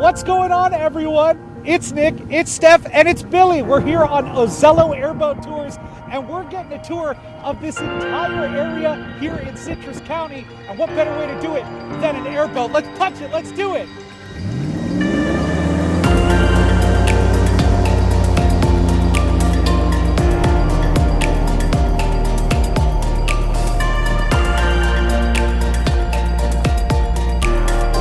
What's going on, everyone? It's Nick, it's Steph, and it's Billy. We're here on Ozello Airboat Tours, and we're getting a tour of this entire area here in Citrus County. And what better way to do it than an airboat? Let's touch it, let's do it.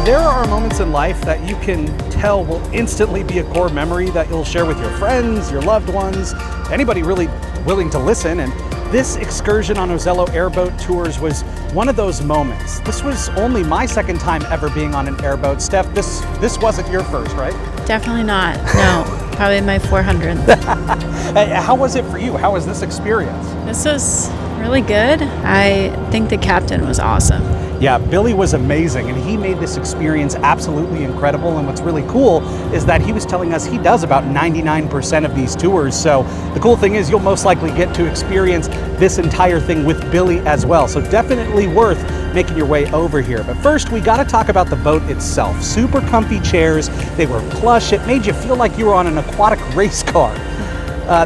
There are moments in life that you can tell will instantly be a core memory that you'll share with your friends, your loved ones, anybody really willing to listen. And this excursion on Ozello Airboat Tours was one of those moments. This was only my second time ever being on an airboat. Steph, this wasn't your first, right? Definitely not. No, probably my 400th. How was it for you? How was this experience? This was really good. I think the captain was awesome. Yeah, Billy was amazing, and he made this experience absolutely incredible. And what's really cool is that he was telling us he does about 99% of these tours. So the cool thing is you'll most likely get to experience this entire thing with Billy as well. So definitely worth making your way over here. But first, we got to talk about the boat itself. Super comfy chairs. They were plush. It made you feel like you were on an aquatic race car.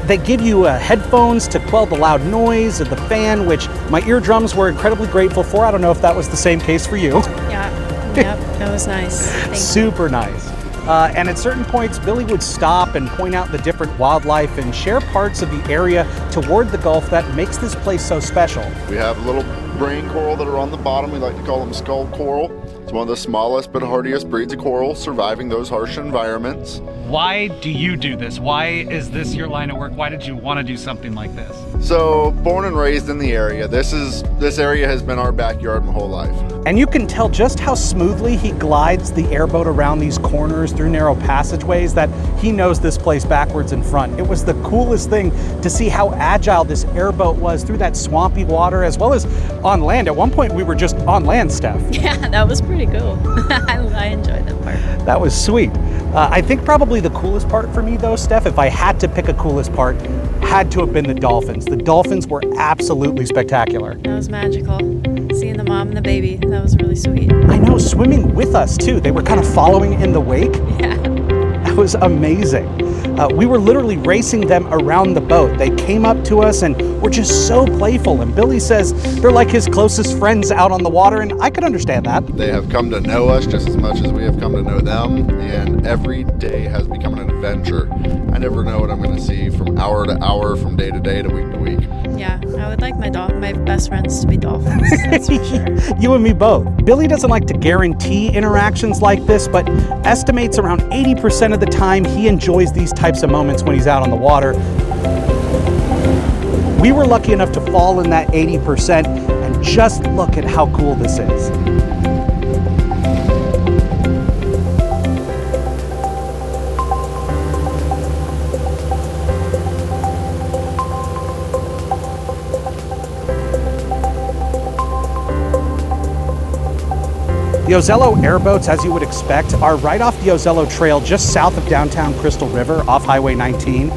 They give you headphones to quell the loud noise of the fan, which my eardrums were incredibly grateful for. I don't know if that was the same case for you. Yep, that was nice. Super nice. And at certain points, Billy would stop and point out the different wildlife and share parts of the area toward the Gulf that makes this place so special. We have little brain coral that are on the bottom. We like to call them skull coral. It's one of the smallest but hardiest breeds of coral surviving those harsh environments. Why do you do this? Why is this your line of work? Why did you want to do something like this? So, born and raised in the area, this area has been our backyard my whole life. And you can tell just how smoothly he glides the airboat around these corners through narrow passageways that he knows this place backwards and front. It was the coolest thing to see how agile this airboat was through that swampy water as well as on land. At one point we were just on land, Steph. Yeah, that was pretty cool. I enjoyed that part. That was sweet. I think probably the coolest part for me though, Steph, if I had to pick a coolest part, had to have been the dolphins. The dolphins were absolutely spectacular. That was magical. Seeing the mom and the baby, that was really sweet. I know, swimming with us too. They were kind of following in the wake. Yeah. That was amazing. We were literally racing them around the boat. They came up to us and were just so playful. And Billy says they're like his closest friends out on the water, and I could understand that. They have come to know us just as much as we have come to know them, and every day has become an adventure. I never know what I'm going to see from hour to hour, from day to day to week to week. Yeah, I would like my best friends to be dolphins, that's for sure. You and me both. Billy doesn't like to guarantee interactions like this, but estimates around 80% of the time he enjoys these types of moments when he's out on the water. We were lucky enough to fall in that 80%, and just look at how cool this is. The Ozello airboats, as you would expect, are right off the Ozello Trail just south of downtown Crystal River off Highway 19.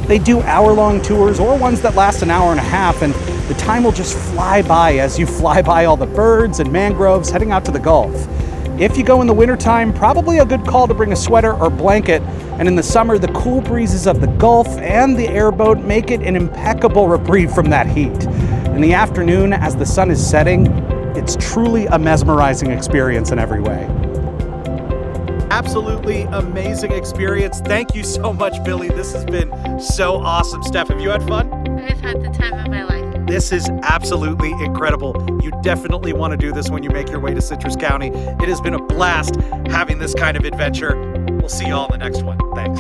They do hour-long tours or ones that last an hour and a half, and the time will just fly by as you fly by all the birds and mangroves heading out to the Gulf. If you go in the wintertime, probably a good call to bring a sweater or blanket, and in the summer, the cool breezes of the Gulf and the airboat make it an impeccable reprieve from that heat. In the afternoon, as the sun is setting, it's truly a mesmerizing experience in every way. Absolutely amazing experience. Thank you so much, Billy. This has been so awesome. Steph, have you had fun? I've had the time of my life. This is absolutely incredible. You definitely want to do this when you make your way to Citrus County. It has been a blast having this kind of adventure. We'll see you all in the next one. Thanks.